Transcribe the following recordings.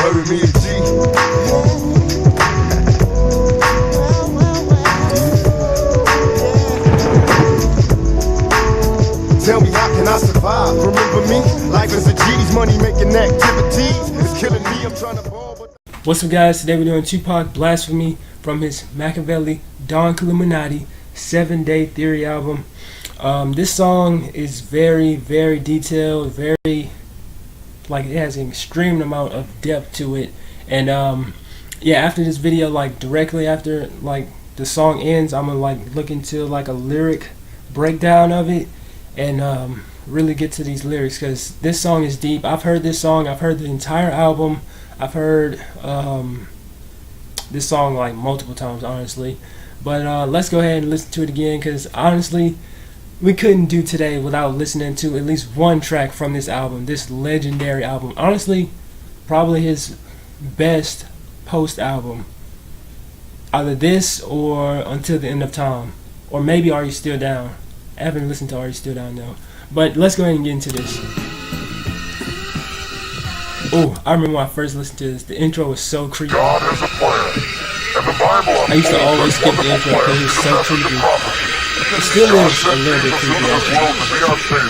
Bury me a G. Tell me, how can I survive? Remember me? Life is a G's, money making activities. It's killing me, I'm trying to ball. What's up, guys? Today we're doing Tupac Blasphemy from his Machiavelli Don Illuminati 7-Day Theory album. This song is very, very detailed, very, like, it has an extreme amount of depth to it. And yeah, after this video, like directly after like the song ends, I'm gonna like look into like a lyric breakdown of it and really get to these lyrics, because this song is deep. I've heard this song, I've heard the entire album, I've heard this song like multiple times, honestly. But let's go ahead and listen to it again, because honestly we couldn't do today without listening to at least one track from this album, this legendary album. Honestly, probably his best post album, either this or Until the End of Time, or maybe Are You Still Down. I haven't listened to Are You Still Down though. But let's go ahead and get into this. Oh, I remember when I first listened to this, the intro was so creepy. God has a plan, and the Bible I used to always skip the intro because it was so creepy. It still is a little bit creepy, actually.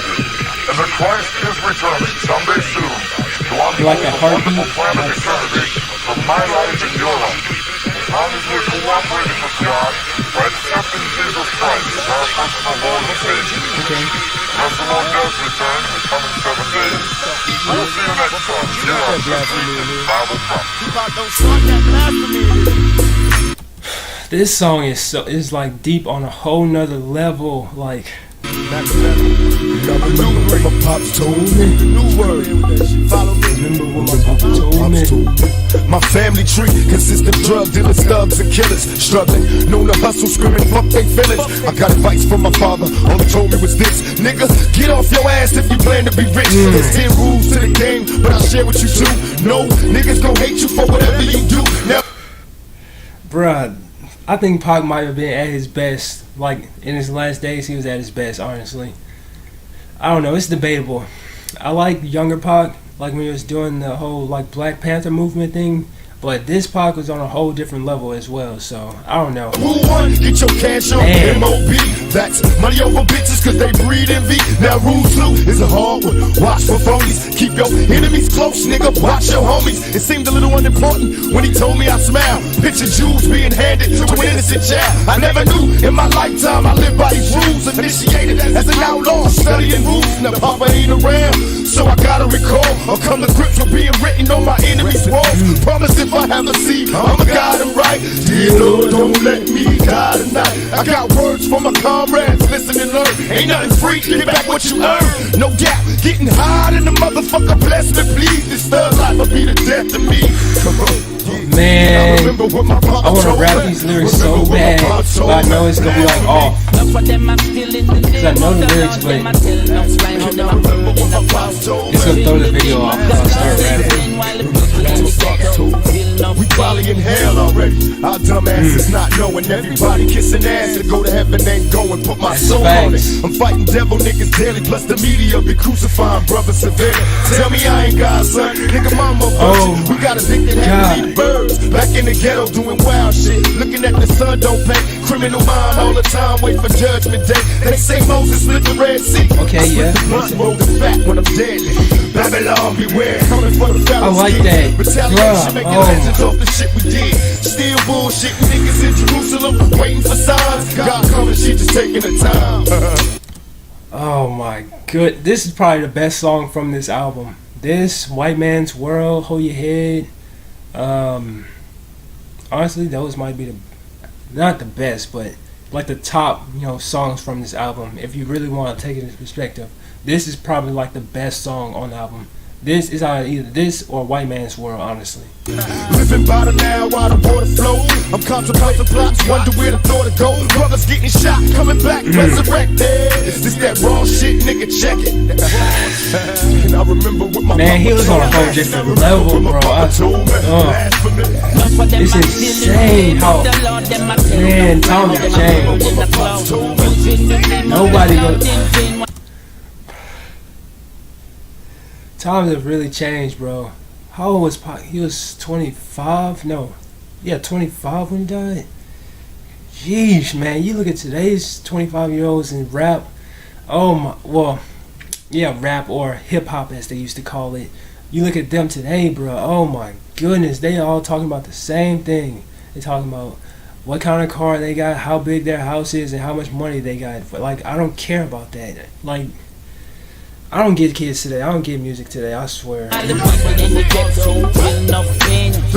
And that Christ is returning someday soon to unfold Like a heartbeat, the plan of eternity for my life and your life. As long as we're cooperating with God by accepting Jesus Christ as our personal Lord and Savior. Okay. As the Lord does return in the coming 7 days, we'll see you next time here on Bible Prophecy. Tupac, don't start that blasphemy. This song is like deep on a whole nother level. Like, Remember what my pops told me. New word. Follow me. remember what my papa told me. My family tree consists of drug dealers, thugs, and killers. Struggling, known to hustle, screaming, fuck they feelings. I got advice from my father, all he told me was this: nigga, get off your ass if you plan to be rich. There's 10 rules to the game, but I'll share what you do. No, niggas gon' hate you for whatever you do. Now, Bruh, I think Pac might have been at his best. Like, in his last days, he was at his best, honestly. I don't know, it's debatable. I like younger Pac, like when he was doing the whole like Black Panther movement thing, but this Pac was on a whole different level as well, so I don't know. who won? Get your cash on Man. MOB. That's money over bitches cause they breed envy. Now rule 2 is a hard one. Watch for phonies. Keep your enemies close, nigga. Watch your homies. It seemed a little unimportant when he told me I smile. Picture jewels being handed to an innocent child. I never knew in my lifetime I lived by these rules. Initiated as an outlaw, studying rules. Now Papa ain't around, so I gotta recall or come to grips with being written on my enemies' walls. Promise if I have a seed, I'ma guide them right. Dear Lord, don't let me die tonight. I got words for my comrades, listen and learn. Ain't nothing free, get back what you earn. No gap, getting high in the motherfucker, bless me please. This thug life will be the death of me. Come on. Man, I want to rap these lyrics so bad, but I know it's gonna be like off. Cause I know the lyrics, but it's gonna throw the video off if I start rapping. We probably in hell already. Our dumb asses not knowing. Everybody kissing ass to go to heaven ain't going. Put my soul on it. I'm fighting devil niggas daily. Plus the media be crucifying brothers severely. Tell me I ain't God, son. Nigga, mama, we got addicted to eat birds. Back in the ghetto doing wild shit. Looking at the sun don't pay. Criminal mind all the time. Wait for judgment day. They say Moses split the Red Sea. Okay, yeah. Roll the fat when I'm deadly. Babylon beware. Coming for the I like that. Retaliation making legends off the shit we did. Still bullshit niggas in Jerusalem waiting for signs. God coming, she just taking the time. Oh my good, this is probably the best song from this album. This, White Man's World, Hold Your Head. Honestly, those might be not the best, but like the top, songs from this album. If you really want to take it into perspective, this is probably like the best song on the album. This is either this or White Man's World, honestly. Living by the now while the water flows. I'm contemplating plots, wonder where the thought to go. Brothers getting shot, coming back, resurrected. Is this that raw shit, nigga? Check it. And I remember with my man, he was on a whole different level, bro. It's insane how, man, times have changed. Nobody goes. Times have really changed, bro. How old was Pac? He was 25. No, yeah, 25 when he died. Jeez, man, you look at today's 25-year-olds in rap. Oh my, well, yeah, rap or hip hop as they used to call it. You look at them today, bro. Oh my goodness, they all talking about the same thing. They talking about what kind of car they got, how big their house is, and how much money they got. But like, I don't care about that. Like, I don't get kids today. I don't get music today. I swear. The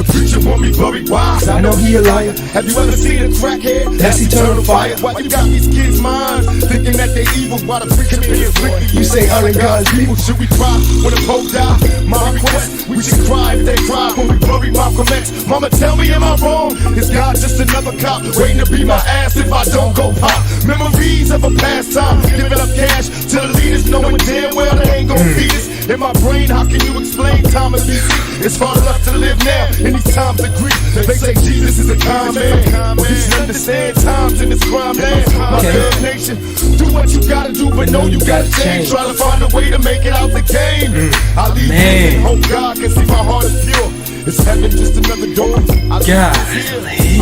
preacher want me buried wise. I know he a liar. Have you ever seen a crackhead? That's eternal fire. Why you got these kids' minds thinking that they evil while the preacher being wicked? You say honoring God's people. Should we cry when the Pope die? My request, we should cry if they cry when we bury Malcolm X. Mama, tell me, am I wrong? Is God just another cop waiting to beat my ass if I don't go pop? Memories of a past time, giving up cash to the leaders, knowing damn well they ain't gon' feed us. In my brain, how can you explain time is easy? It's hard enough to live now in these times of grief. They say Jesus is a kind man, but he should understand times in this crime land. My good nation, do what you gotta do, but know you gotta change. Try to find a way to make it out the game. I leave this and hope God can see my heart is pure. Is heaven just another door? I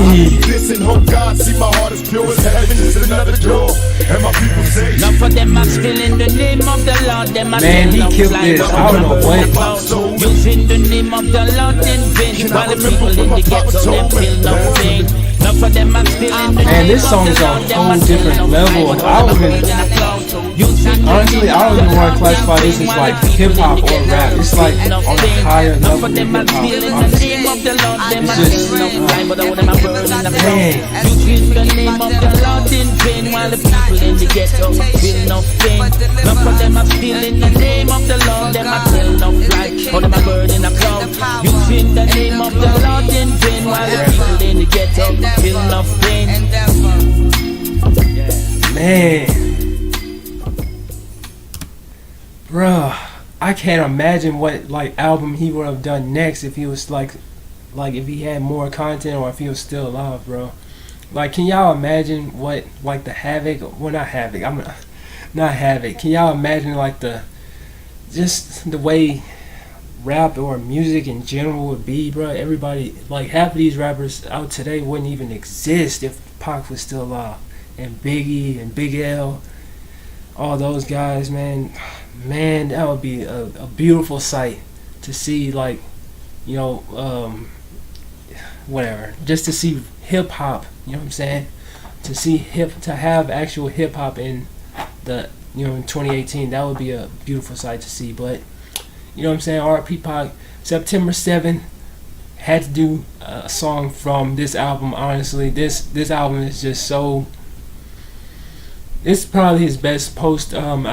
leave this and hope God see my heart is pure. Is heaven just another door? And my people say, none for them are still in the name of the Lord. Them are man, he killed this. I don't know what. Using the name of the Lord in vain. While the people in the ghetto them feel nothing. None for them are still in the man, this song is on a whole different level. Honestly, I don't even want to classify this as like hip hop or rap. It's like on a higher level than hip hop. Honestly, it's just man. Using the name of the Lord in vain. While the people in the ghetto feel nothing. None for them are still in the name of the Lord. Them are tell no lie. Or them are burning a cloud. Using the name of the Lord in vain. While the people in the ghetto feel nothing. Man, bruh, I can't imagine what like album he would have done next if he was like if he had more content or if he was still alive, bro. Like, can y'all imagine what like the Havoc? Well, not Havoc. Not Havoc. Can y'all imagine like just the way rap or music in general would be, bro? Everybody, like half of these rappers out today wouldn't even exist if Pac was still alive. And Biggie and Big L, all those guys, man, that would be a beautiful sight to see, like, you know, whatever, just to see hip hop, you know what I'm saying? To have actual hip hop in the, you know, in 2018, that would be a beautiful sight to see. But you know what I'm saying? R.I.P. Pac, September 7th, had to do a song from this album. Honestly, this album is just so. It's probably his best post album,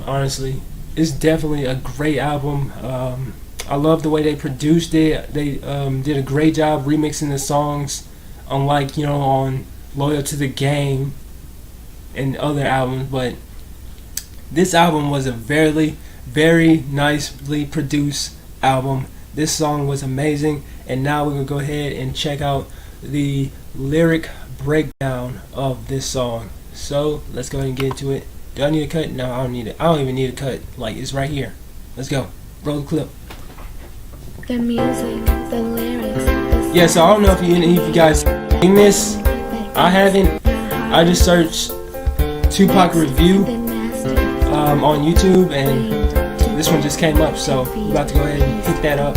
honestly. It's definitely a great album. I love the way they produced it. They did a great job remixing the songs, unlike, you know, on Loyal to the Game and other albums. But this album was a very, very nicely produced album. This song was amazing. And now we're going to go ahead and check out the lyric breakdown of this song. So let's go ahead and get into it. Do I need a cut? No, I don't need it. I don't even need a cut. Like, it's right here. Let's go. Roll the clip. The music, the lyrics. Yeah, so I don't know if any of you guys seen this. I haven't. I just searched Tupac review on YouTube, and this one just came up. So I'm about to go ahead and hit that up.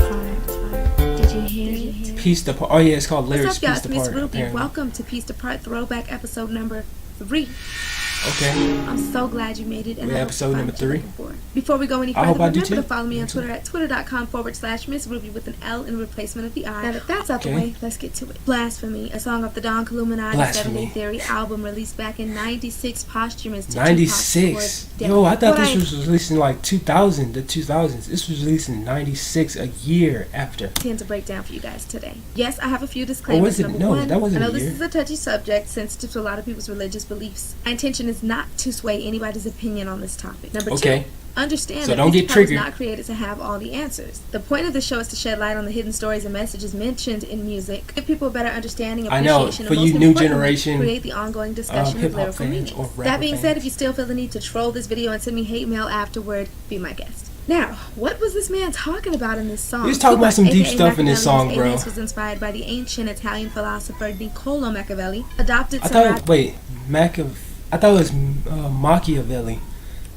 Did you hear it? Piece to Part. Oh yeah, it's called Lyrics. What's up, guys? Piece to Part. Miss Ruby. Apparently. Welcome to Piece to Part Throwback episode number 3. Okay. I'm so glad you made it. And Yeah, I hope episode you number find what you're 3. looking for. Before we go any I hope further, I do remember to too. follow me on Twitter at twitter.com/Miss Ruby with an L in replacement of the I. Now that that's out the Okay. way, let's get to it. Blasphemy, a song of the Don Illuminati Blasphemy. 7-Day Theory album released back in 96, posthumous to 96. Tupac's death. Yo, I thought What this was released in like 2000, the 2000s. This was released in 96, a year after. Intend to break down for you guys today. Yes, I have a few Oh, disclaimers. was it? Number No, one, that wasn't I know a this year. is a touchy subject, sensitive to a lot of people's religious beliefs. My intention is not to sway anybody's opinion on this topic. Number Okay. 2, understand So that don't this get part was triggered. not created to have all the answers. The point of the show is to shed light on the hidden stories and messages mentioned in music, give people a better understanding, I know, appreciation, for and you most new importantly, generation, create the ongoing discussion of hip-hop lyrical fans meanings. or rapper That being said, fans. if you still feel the need to troll this video and send me hate mail afterward, be my guest. Now, what was this man talking about in this song? He was talking about some Tupac, deep aka stuff in this song, Machiavelli's bro. alias was inspired by the ancient Italian philosopher Niccolo Machiavelli. Adopted I some thought, wait, I thought it was Machiavelli.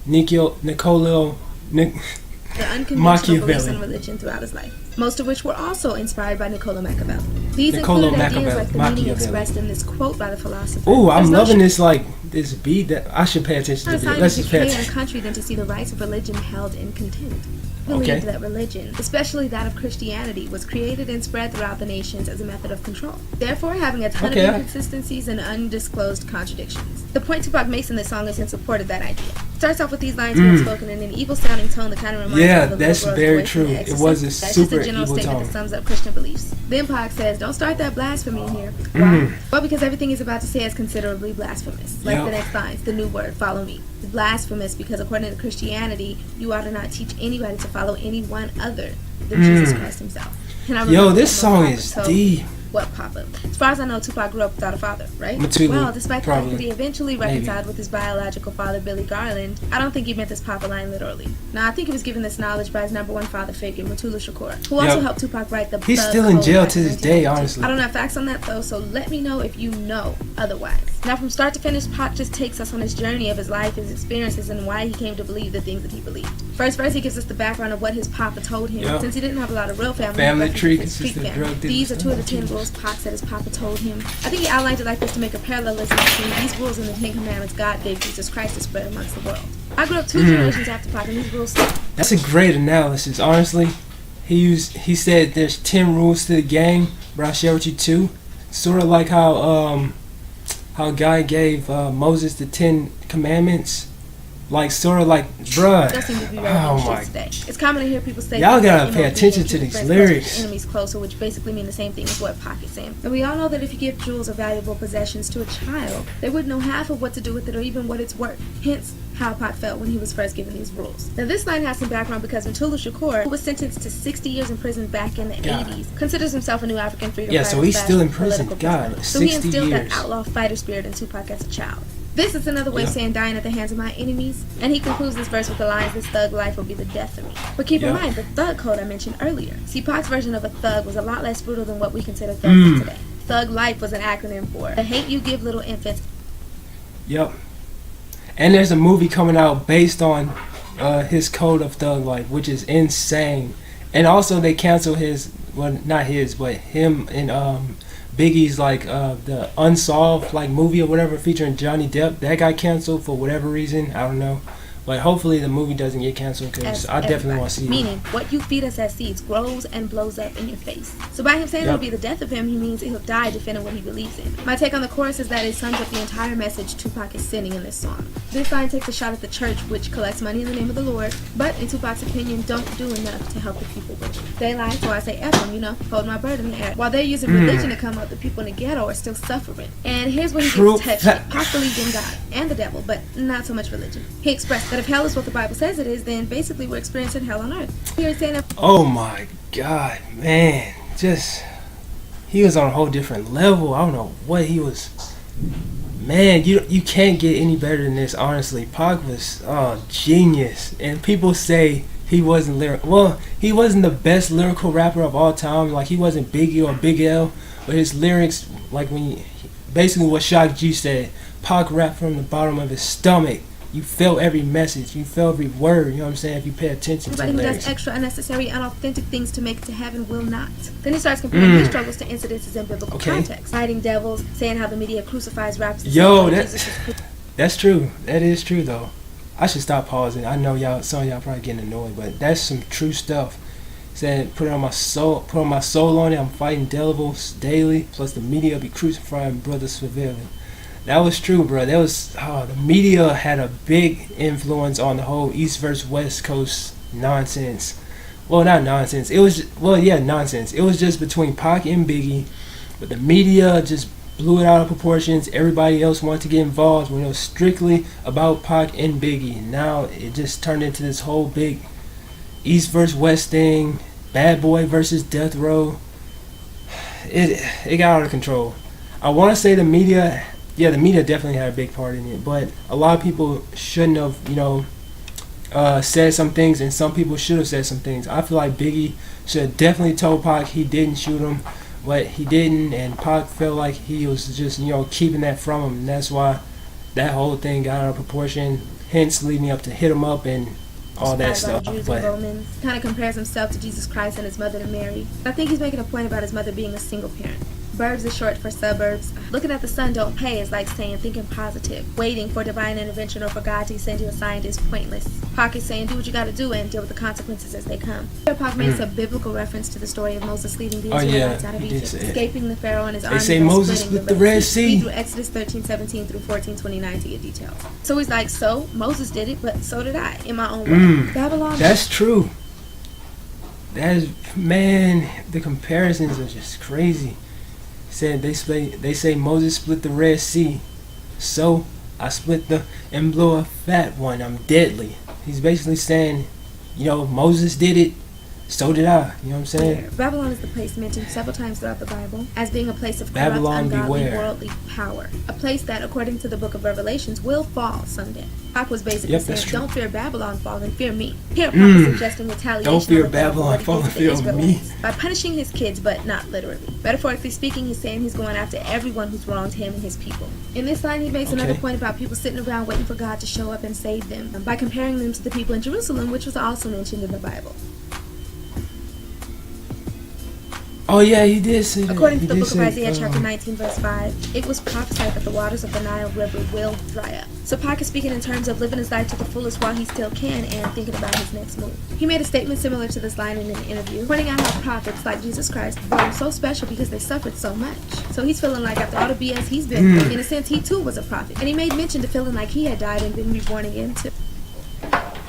Niccolo. the unconventional Machiavelli. beliefs in religion throughout his life, most of which were also inspired by Niccolo Machiavelli. These Niccolo included ideas like the meaning Machiavelli. expressed in this quote by the philosopher. Ooh, I'm There's no loving this beat. That I should pay attention to. more This. sign Let's of just pay decay in a attention. country than to see the rights of religion held in contempt. Believed Okay. that religion, especially that of Christianity, was created and spread throughout the nations as a method of control, therefore having a ton Okay. of inconsistencies and undisclosed contradictions. The point Tupac makes in this song is in support of that idea. Starts off with these lines being spoken in an evil-sounding tone that kind of reminds me Yeah, of the that's little girl's very voice in The true. It Exorcist. was a That's just super a general evil statement tone. that sums up Christian beliefs. Then Pac says, "Don't start that blasphemy in here." Why? Well, because everything he's about to say is considerably blasphemous. Like Yep. the next lines, the new word, follow me. It's blasphemous because according to Christianity, you ought to not teach anybody to follow anyone other than Jesus Christ himself. And I Yo, remember this what song Papa is told- deep. What Papa? As far as I know, Tupac grew up without a father, right? Matulu, Well, despite the fact probably. that he eventually Maybe. reconciled with his biological father, Billy Garland, I don't think he meant this Papa line literally. No, I think he was given this knowledge by his number one father figure, Matulu Shakur, who also Yep. helped Tupac write the He's Thug still in Code jail back to in this day, 1992. honestly. I don't have facts on that though, so let me know if you know otherwise. Now, from start to finish, Pac just takes us on his journey of his life, his experiences, and why he came to believe the things that he believed. First verse, he gives us the background of what his papa told him. Yep. Since he didn't have a lot of real family, Family he tree referenced consists street of family. drug dealers. These are 2 of the 10 rules Pac said his papa told him. I think he outlined it like this to make a parallelism between these rules and the 10 Commandments God gave Jesus Christ to spread amongst the world. I grew up 2 generations after Pac, and these rules stick. That's a great analysis, honestly. He said there's 10 rules to the game, but I'll share with you 2. Sort of like how God gave Moses the 10 Commandments. Like, sort of like, bruh. Those seem to be Oh relevant my. today. It's common to hear people say Y'all things gotta like, pay being attention to keeping these friends closer, lyrics. enemies closer, which basically mean the same thing as what Pac is saying. And we all know that if you give jewels or valuable possessions to a child, they wouldn't know half of what to do with it or even what it's worth. Hence, how Pac felt when he was first given these rules. Now, this line has some background because Matulu Shakur, who was sentenced to 60 years in prison back in the God. 80s, considers himself a new African freedom Yeah, fighter so he's slash still in prison. political God, prisoner. So he 60 instilled years. that outlaw fighter spirit in Tupac as a child. This is another way of Yeah. saying dying at the hands of my enemies. And he concludes this verse with the lines, "This thug life will be the death of me." But keep in Yeah. mind, the thug code I mentioned earlier. See, Pac's version of a thug was a lot less brutal than what we consider thugs today. Thug life was an acronym for the hate you give little infants. Yep. And there's a movie coming out based on his code of thug life, which is insane. And also they canceled his, well, not his, but him and Biggie's like the Unsolved like movie or whatever featuring Johnny Depp. That got canceled for whatever reason. I don't know. But hopefully the movie doesn't get canceled because As I definitely everybody. want to see it. Meaning, what you feed us as seeds grows and blows up in your face. So by him saying Yep. it'll be the death of him, he means he'll die defending what he believes in. My take on the chorus is that it sums up the entire message Tupac is sending in this song. This line takes a shot at the church, which collects money in the name of the Lord, but in Tupac's opinion, don't do enough to help the people with it. They lie, so I say F them, hold my bird in the air. While they're using religion to come up, the people in the ghetto are still suffering. And here's where he True. gets touchy. Pac believed in God and the devil, but not so much religion. He expressed that if hell is what the Bible says it is, then basically we're experiencing hell on earth. Here he's saying that Oh my God, man. Just, he was on a whole different level. I don't know what he was. Man, you can't get any better than this, honestly. Pac was genius. And people say he wasn't lyrical. Well, he wasn't the best lyrical rapper of all time. Like, he wasn't Biggie or Big L. But his lyrics, like basically what Shock G said, Pac rapped from the bottom of his stomach. You felt every message. You felt every word. You know what I'm saying? If you pay attention to the everybody who lyrics. does extra, unnecessary, unauthentic things to make it to heaven will not. Then he starts comparing his struggles to incidences in biblical Okay. context. Fighting devils, saying how the media crucifies rappers. Yo, saying that- Jesus is cru- That's true. That is true, though. I should stop pausing. I know some of y'all probably getting annoyed, but that's some true stuff. Said, put my soul on it. I'm fighting devils daily. Plus the media be crucifying brothers severely. That was true, bro. That was the media had a big influence on the whole East versus West Coast nonsense. Well, not nonsense. It was nonsense. It was just between Pac and Biggie, but the media just blew it out of proportions. Everybody else wanted to get involved when it was strictly about Pac and Biggie. Now it just turned into this whole big East versus West thing. Bad Boy versus Death Row. It got out of control. I want to say the media. Yeah, the media definitely had a big part in it, but a lot of people shouldn't have, said some things, and some people should have said some things. I feel like Biggie should have definitely told Pac he didn't shoot him, but he didn't, and Pac felt like he was just, keeping that from him, and that's why that whole thing got out of proportion, hence leading up to hit him up and all that stuff. Jews But and Romans, kind of compares himself to Jesus Christ and his mother to Mary. I think he's making a point about his mother being a single parent. Burbs is short for suburbs. Looking at the sun don't pay is like saying thinking positive. Waiting for divine intervention or for God to send you a sign is pointless. Pac is saying do what you gotta do and deal with the consequences as they come. Here Pac makes a biblical reference to the story of Moses leading the Israelites out of Egypt, escaping the Pharaoh and his army. They say Moses split the Red Sea. Read through Exodus 13:17 through 14:29 to get details. So he's like, so Moses did it, but so did I, in my own way. Babylon. That's true. That is, man, the comparisons are just crazy. Said they say Moses split the Red Sea, so I split the and blew a fat one. I'm deadly. He's basically saying, Moses did it, so did I. You know what I'm saying? Babylon is the place mentioned several times throughout the Bible as being a place of corrupt, Babylon, ungodly, beware. worldly power. A place that, according to the book of Revelations, will fall someday. Pac was basically saying, don't fear Babylon falling, fear me. Here, Pac is suggesting retaliation. Don't fear on the devil Babylon for what he did to falling, the fear Israelites by punishing his kids, but not literally. Metaphorically speaking, he's saying he's going after everyone who's wronged him and his people. In this line, he makes another point about people sitting around waiting for God to show up and save them by comparing them to the people in Jerusalem, which was also mentioned in the Bible. Oh yeah, he did say that. According to the book of Isaiah chapter 19 verse 5, it was prophesied that the waters of the Nile River will dry up. So Pac is speaking in terms of living his life to the fullest while he still can and thinking about his next move. He made a statement similar to this line in an interview, pointing out how prophets like Jesus Christ were so special because they suffered so much. So he's feeling like after all the BS he's been through, in a sense he too was a prophet. And he made mention to feeling like he had died and been reborn again too.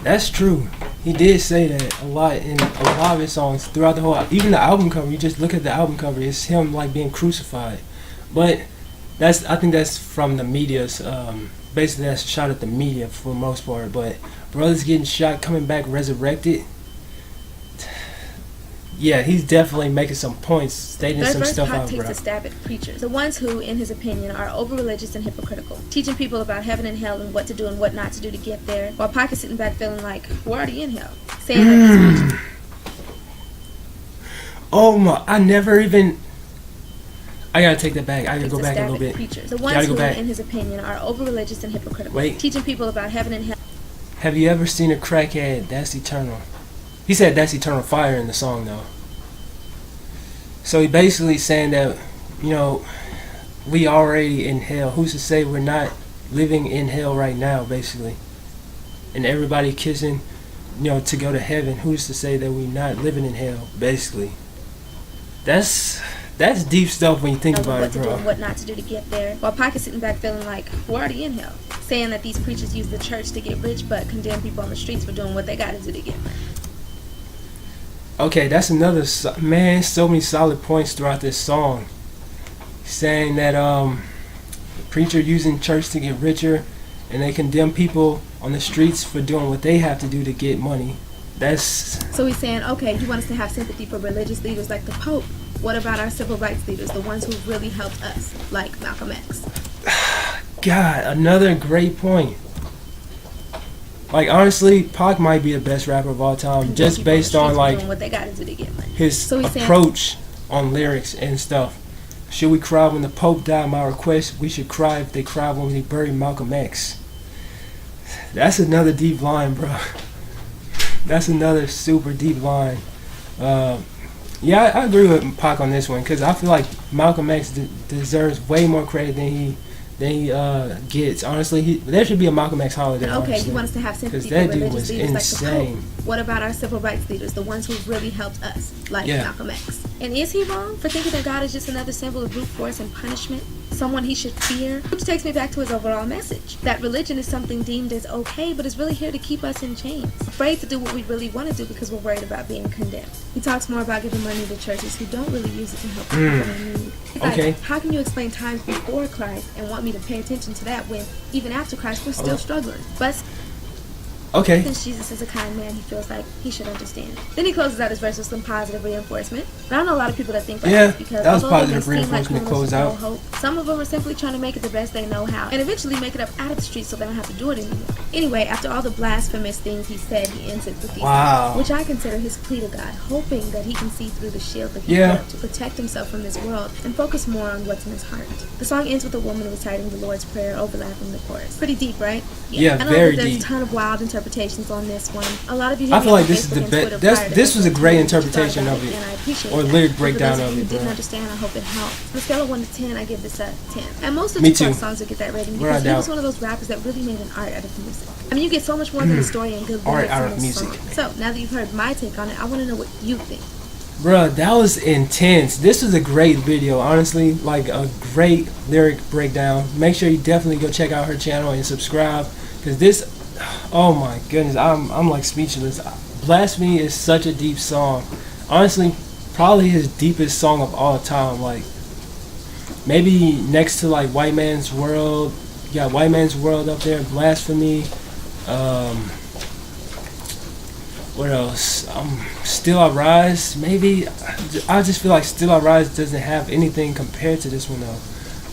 That's true. He did say that a lot in a lot of his songs throughout the whole, even the album cover. You just look at the album cover, it's him like being crucified. But I think that's from the media's. Basically, that's shot at the media for the most part. But brothers getting shot, coming back resurrected. Yeah, he's definitely making some points, stating some stuff Pac out, takes bro. a stab at preachers, the ones who, in his opinion, are over-religious and hypocritical, teaching people about heaven and hell and what to do and what not to do to get there, while Pac is sitting back feeling like, we're already in hell, saying that he's preaching. Oh my, I gotta take that back. I gotta go back a little bit. Preachers, the ones who, in his opinion, are over-religious and hypocritical, teaching people about heaven and hell. Have you ever seen a crackhead? That's eternal. He said that's eternal fire in the song though. So he basically saying that, we already in hell. Who's to say we're not living in hell right now, basically? And everybody kissing, to go to heaven. Who's to say that we're not living in hell, basically? That's deep stuff when you think about it, bro. What to do and what not to do to get there. While Pac is sitting back feeling like, we're already in hell. Saying that these preachers use the church to get rich, but condemn people on the streets for doing what they gotta do to get money. Okay, that's another, man, so many solid points throughout this song. Saying that the preacher using church to get richer, and they condemn people on the streets for doing what they have to do to get money. So he's saying, okay, you want us to have sympathy for religious leaders like the Pope. What about our civil rights leaders, the ones who really helped us, like Malcolm X? God, another great point. Like, honestly, Pac might be the best rapper of all time, just based on like what they gotta do to get money. His approach on lyrics and stuff. Should we cry when the Pope died? My request, we should cry if they cried when they buried Malcolm X. That's another deep line, bro. That's another super deep line. Yeah, I agree with Pac on this one, because I feel like Malcolm X deserves way more credit than he gets. Honestly, there should be a Malcolm X holiday. Okay, honestly. You want us to have sympathy for religious leaders like the Pope. What about our civil rights leaders, the ones who really helped us, like Malcolm X? And is he wrong for thinking that God is just another symbol of brute force and punishment? Someone he should fear? Which takes me back to his overall message, that religion is something deemed as okay, but is really here to keep us in chains, afraid to do what we really want to do because we're worried about being condemned. He talks more about giving money to churches who don't really use it to help people in need. Okay. How can you explain times before Christ and want me to pay attention to that when, even after Christ, we're still struggling? But Okay. Since Jesus is a kind man, he feels like he should understand. Then he closes out his verse with some positive reinforcement. But I know a lot of people that think like Yeah, this because that was although positive they may seem like reinforcement to criminals close with no out. hope, some of them are simply trying to make it the best they know how and eventually make it up out of the streets so they don't have to do it anymore. Anyway, after all the blasphemous things he said, he ends it with these Wow. lines, which I consider his plea to God, hoping that he can see through the shield that he Yeah. put up to protect himself from this world and focus more on what's in his heart. The song ends with a woman reciting the Lord's Prayer overlapping the chorus. Pretty deep, right? Yeah, I know very that there's deep. a ton of wild interpretations on this one. A lot of you hit I me feel on like this is Facebook the and best. Twitter This was a great prior to this, interpretation and of it, I appreciate or that. lyric For breakdown those of of you it, who didn't bro. understand, I hope it helped. On a scale of 1 to 10, I give this a 10. And most of Me Tupac's too. songs would get that rating Without because he was doubt. one of those rappers that really made an art out of music. I mean, you get so much more than a story and good Art lyrics out in of this music. song. So now that you've heard my take on it, I want to know what you think. Bruh, that was intense. This was a great video, honestly. Like a great lyric breakdown. Make sure you definitely go check out her channel and subscribe, because this, oh my goodness, I'm like speechless. Blasphemy is such a deep song. Honestly, probably his deepest song of all time. Like maybe next to like White Man's World. You got White Man's World up there, Blasphemy. What else? Still I Rise. Maybe I just feel like Still I Rise doesn't have anything compared to this one though.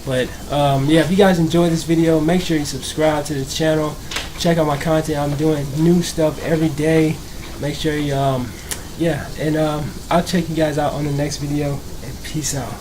But yeah, if you guys enjoyed this video, make sure you subscribe to the channel. Check out my content. I'm doing new stuff every day. Make sure you yeah, and I'll check you guys out on the next video. And peace out.